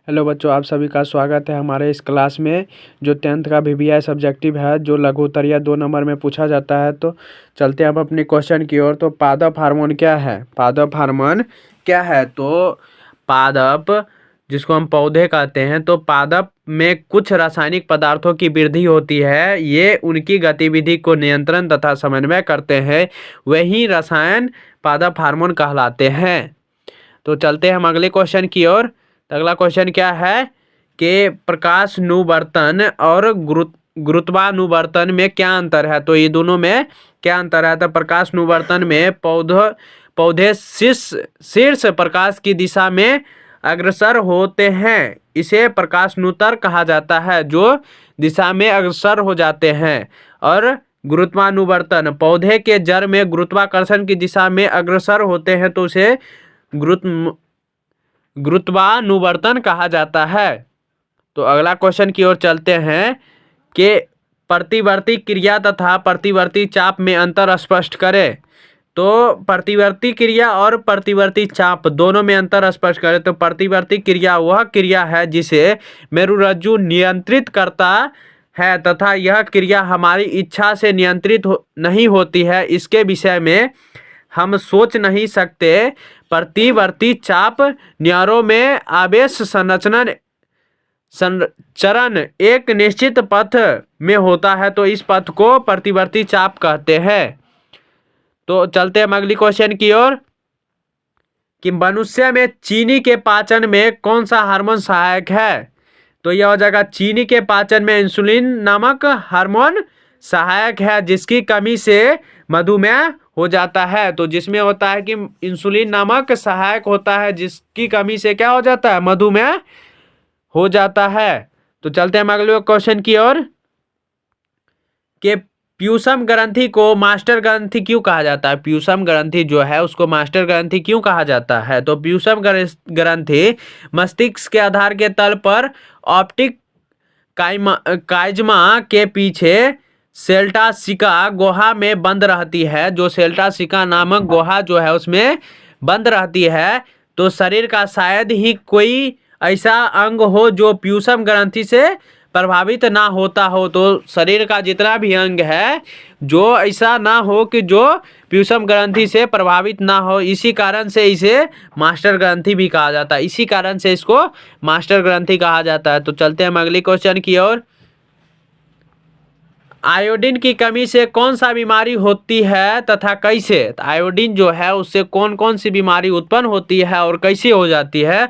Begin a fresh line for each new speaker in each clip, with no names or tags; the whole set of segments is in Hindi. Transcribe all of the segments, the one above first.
हेलो बच्चों, आप सभी का स्वागत है हमारे इस क्लास में। जो 10th का वीवीआई सब्जेक्टिव है, जो लघु उत्तरीय 2 नंबर में पूछा जाता है। तो चलते हैं अब अपने क्वेश्चन की ओर। तो पादप हार्मोन क्या है? पादप हार्मोन क्या है? तो पादप, जिसको हम पौधे कहते हैं, तो पादप में कुछ रासायनिक पदार्थों की वृद्धि होती है। ये उनकी गतिविधि को नियंत्रण तथा समन्वय करते हैं। वही रसायन पादप हार्मोन कहलाते हैं। तो चलते हैं हम अगले क्वेश्चन की ओर। तो अगला क्वेश्चन क्या है कि प्रकाशानुवर्तन और गुरुत्वानुवर्तन में क्या अंतर है? तो ये दोनों में क्या अंतर है? तो प्रकाशानुवर्तन में पौधे शीर्ष प्रकाश की दिशा में अग्रसर होते हैं। इसे प्रकाशानुत्तर कहा जाता है, जो दिशा में अग्रसर हो जाते हैं। और गुरुत्वानुवर्तन, पौधे के जड़ में गुरुत्वाकर्षण की दिशा में अग्रसर होते हैं, तो उसे गुरुत्वानुवर्तन कहा जाता है। तो अगला क्वेश्चन की ओर चलते हैं कि प्रतिवर्ती क्रिया तथा प्रतिवर्ती चाप में अंतर स्पष्ट करें। तो प्रतिवर्ती क्रिया और प्रतिवर्ती चाप दोनों में अंतर स्पष्ट करें। तो प्रतिवर्ती क्रिया वह क्रिया है जिसे मेरुरज्जु नियंत्रित करता है तथा यह क्रिया हमारी इच्छा से नियंत्रित नहीं होती है। इसके विषय में हम सोच नहीं सकते। प्रतिवर्ती चाप न्यारों में आवेश संचरण एक निश्चित पथ में होता है, तो इस पथ को प्रतिवर्ती चाप कहते हैं। तो चलते हैं अगली क्वेश्चन की ओर कि मनुष्य में चीनी के पाचन में कौन सा हार्मोन सहायक है? तो यह हो जाएगा, चीनी के पाचन में इंसुलिन नामक हार्मोन सहायक है, जिसकी कमी से मधुमेह हो जाता है। तो जिसमें होता है कि इंसुलिन नामक सहायक होता है, जिसकी कमी से क्या हो जाता है? मधुमेह हो जाता है। तो चलते हैं अगले क्वेश्चन की ओर कि प्यूसम ग्रंथि को मास्टर ग्रंथि क्यों कहा जाता है? प्यूसम ग्रंथि जो है उसको मास्टर ग्रंथि क्यों कहा जाता है? तो प्यूसम ग्रंथि मस्तिष्क के आधार के तल पर ऑप्टिक काइजमा के पीछे सेल्टासिका गुहा में बंद रहती है। जो सेल्टासिका नामक गुहा जो है उसमें बंद रहती है। तो शरीर का शायद ही कोई ऐसा अंग हो जो प्यूसम ग्रंथि से प्रभावित ना होता हो। तो शरीर का जितना भी अंग है, जो ऐसा ना हो कि जो प्यूसम ग्रंथि से प्रभावित ना हो। इसी कारण से इसे मास्टर ग्रंथि भी कहा जाता है। इसी कारण से इसको मास्टर ग्रंथि कहा जाता है। तो चलते हैं हम अगले क्वेश्चन की ओर। आयोडीन की कमी से कौन सा बीमारी होती है तथा कैसे? तो आयोडीन जो है उससे कौन कौन सी बीमारी उत्पन्न होती है और कैसे हो जाती है?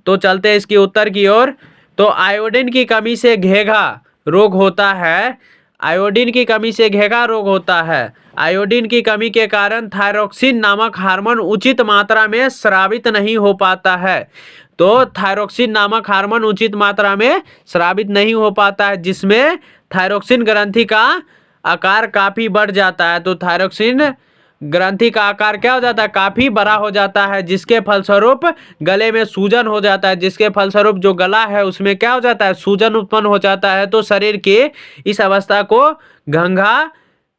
तो चलते हैं इसकी उत्तर की ओर। तो आयोडीन की कमी से घेघा रोग होता है। आयोडीन की कमी से घेघा रोग होता है। आयोडीन की कमी के कारण थायरोक्सिन नामक हार्मोन उचित मात्रा में स्रावित नहीं हो पाता है। तो थायरोक्सिन नामक हार्मोन उचित मात्रा में स्रावित नहीं हो पाता है, जिसमें थायरोक्सिन ग्रंथि का आकार काफ़ी बढ़ जाता है। तो थायरोक्सिन ग्रंथि का आकार क्या हो जाता है? काफ़ी बड़ा हो जाता है, जिसके फलस्वरूप गले में सूजन हो जाता है। जिसके फलस्वरूप जो गला है उसमें क्या हो जाता है? सूजन उत्पन्न हो जाता है। तो शरीर के इस अवस्था को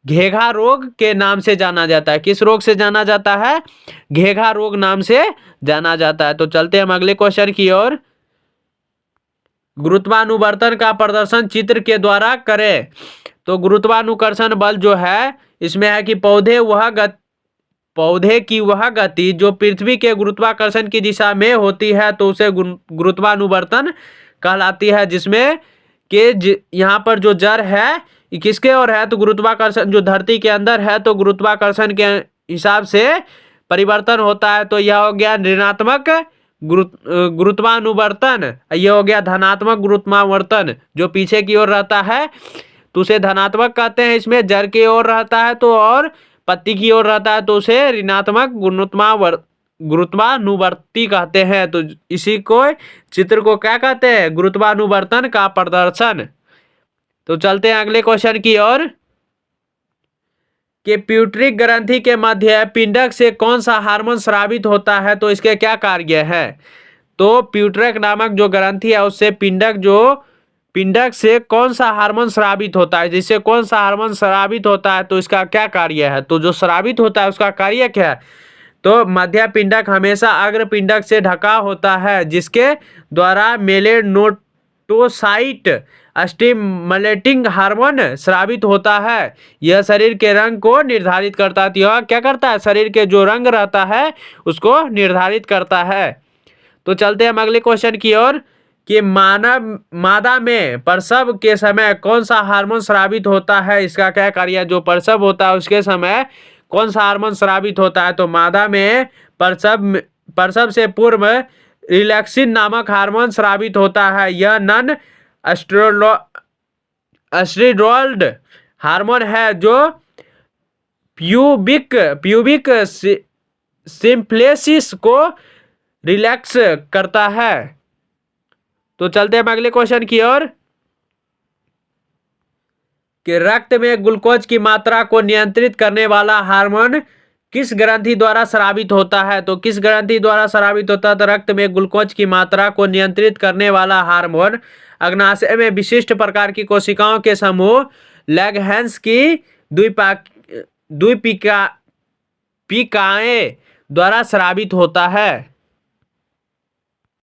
घेघा रोग के नाम से जाना जाता है। किस रोग से जाना जाता है? घेघा रोग नाम से जाना जाता है। तो चलते हैं हम अगले क्वेश्चन की ओर। गुरुत्वानुवर्तन का प्रदर्शन चित्र के द्वारा करें। तो गुरुत्वानुकर्षण बल जो है इसमें है कि पौधे की वह गति जो पृथ्वी के गुरुत्वाकर्षण की दिशा में होती है, तो उसे गुरुत्वानुवर्तन कहलाती है। जिसमें कि यहाँ पर जो जड़ है किसके ओर है? तो गुरुत्वाकर्षण जो धरती के अंदर है, तो गुरुत्वाकर्षण के हिसाब से परिवर्तन होता है। तो यह हो गया ऋणात्मक गुरुत्वानुवर्तन, यह हो गया धनात्मक गुरुत्वावर्तन। जो पीछे की ओर रहता है तो उसे धनात्मक कहते हैं। इसमें जड़ की ओर रहता है तो, और पत्ती की ओर रहता है तो उसे ऋणात्मक गुरुत्वानुवर्ती कहते हैं। तो इसी को चित्र को क्या कहते हैं? गुरुत्वानुवर्तन का प्रदर्शन। तो चलते हैं अगले क्वेश्चन की ओर कि प्यूटरिक ग्रंथि के मध्य पिंडक से कौन सा हार्मोन स्रावित होता है? तो इसके क्या कार्य है? तो प्यूटरिक नामक जो ग्रंथि है उससे पिंडक से कौन सा हार्मोन स्रावित होता है? जिससे कौन सा हार्मोन स्रावित होता है तो इसका क्या कार्य है? तो जो स्रावित होता है उसका कार्य क्या है? तो मध्य पिंडक हमेशा अग्र पिंडक से ढका होता है, जिसके द्वारा मेलेनोटोसाइट स्टिमुलेटिंग हार्मोन स्रावित होता है। यह शरीर के रंग को निर्धारित करता है। यह क्या करता है? शरीर के जो रंग रहता है उसको निर्धारित करता है। तो चलते हैं हम अगले क्वेश्चन की ओर कि मादा में प्रसव के समय कौन सा हार्मोन स्रावित होता है? इसका क्या कार्य? जो प्रसव होता है उसके समय कौन सा हार्मोन स्रावित होता है? तो मादा में प्रसव से पूर्व रिलैक्सिन नामक हार्मोन स्रावित होता है। यह नॉन स्टेरॉइड हार्मोन है जो प्यूबिक सिम्प्लेसिस को रिलैक्स करता है। तो चलते हैं अगले क्वेश्चन की ओर कि रक्त में ग्लूकोज की मात्रा को नियंत्रित करने वाला हार्मोन किस ग्रंथि द्वारा स्रावित होता है? तो किस ग्रंथि द्वारा स्रावित होता है? तो रक्त में ग्लूकोज की मात्रा को नियंत्रित करने वाला हार्मोन अग्नाशय में विशिष्ट प्रकार की कोशिकाओं के समूह लैंगरहैंस की द्वीपिकाएं द्वारा स्रावित होता है।